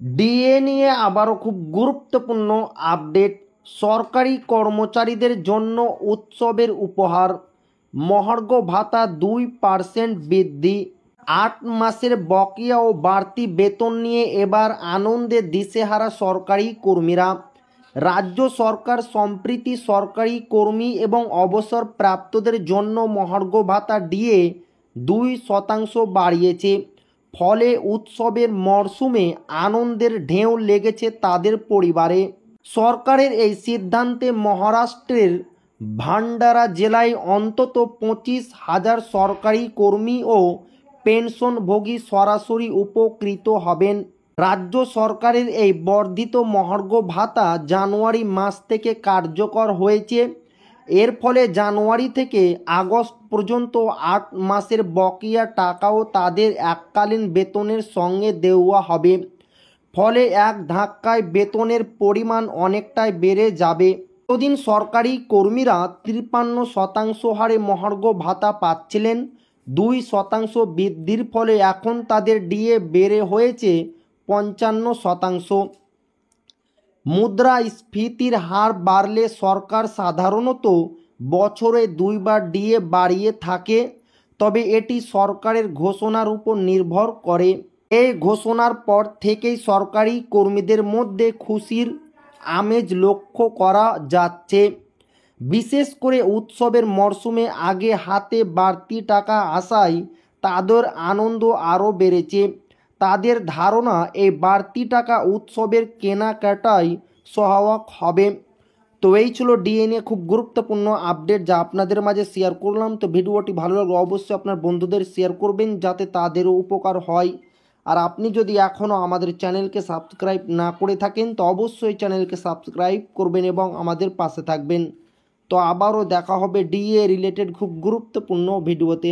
DA নিয়ে আবারও খুব গুরুত্বপূর্ণ আপডেট। সরকারি কর্মচারীদের জন্য উৎসবের উপহার, মহার্ঘ ভাতা 2% বৃদ্ধি। 8 মাসের বকেয়া ও বাড়তি বেতন নিয়ে এবার আনন্দে দিশেহারা সরকারি কর্মীরা। রাজ্য সরকার সম্প্রতি সরকারি কর্মী এবং অবসরপ্রাপ্তদের জন্য মহার্ঘ ভাতা ডিএ 2% বাড়িয়েছে। ফলে উৎসবের মরশুমে আনন্দের ঢেউ লেগেছে তাদের পরিবারে। সরকারের এই সিদ্ধান্তে মহারাষ্ট্রের ভান্ডারা জেলায় অন্তত 25,000 সরকারি কর্মী ও পেনশনভোগী সরাসরি উপকৃত হবেন। রাজ্য সরকারের এই বর্ধিত মহার্ঘ ভাতা জানুয়ারি মাস থেকে কার্যকর হয়েছে। এর ফলে জানুয়ারি থেকে আগস্ট পর্যন্ত 8 মাসের বকেয়া টাকাও তাদের এককালীন বেতনের সঙ্গে দেওয়া হবে। ফলে এক ধাক্কায় বেতনের পরিমাণ অনেকটাই বেড়ে যাবে। এতদিন সরকারি কর্মীরা 53% হারে মহার্ঘ ভাতা পাচ্ছিলেন। 2% বৃদ্ধির ফলে এখন তাদের ডিএ বেড়ে হয়েছে 55%। মুদ্রাস্ফীতির হার বাড়লে সরকার সাধারণত বছরে 2 বার ডিএ বাড়িয়ে থাকে, তবে এটি সরকারের ঘোষণার উপর নির্ভর করে। এই ঘোষণার পর থেকেই সরকারি কর্মীদের মধ্যে খুশির আমেজ লক্ষ্য করা যাচ্ছে। বিশেষ করে উৎসবের মরশুমে আগে হাতে বাড়তি টাকা আসায় তাদের আনন্দ আরও বেড়েছে। তাদের ধারণা এই বাড়তি টাকা উৎসবের কেনাকাটায় সহায়ক হবে। তো এই ছিল ডিএ নিয়ে খুব গুরুত্বপূর্ণ আপডেট যা আপনাদের মাঝে শেয়ার করলাম। তো ভিডিওটি ভালো লাগলে অবশ্যই আপনার বন্ধুদের শেয়ার করবেন যাতে তাদেরও উপকার হয়। আর আপনি যদি এখনও আমাদের চ্যানেলকে সাবস্ক্রাইব না করে থাকেন তো অবশ্যই চ্যানেলকে সাবস্ক্রাইব করবেন এবং আমাদের পাশে থাকবেন। তো আবারও দেখা হবে ডিএ রিলেটেড খুব গুরুত্বপূর্ণ ভিডিওতে।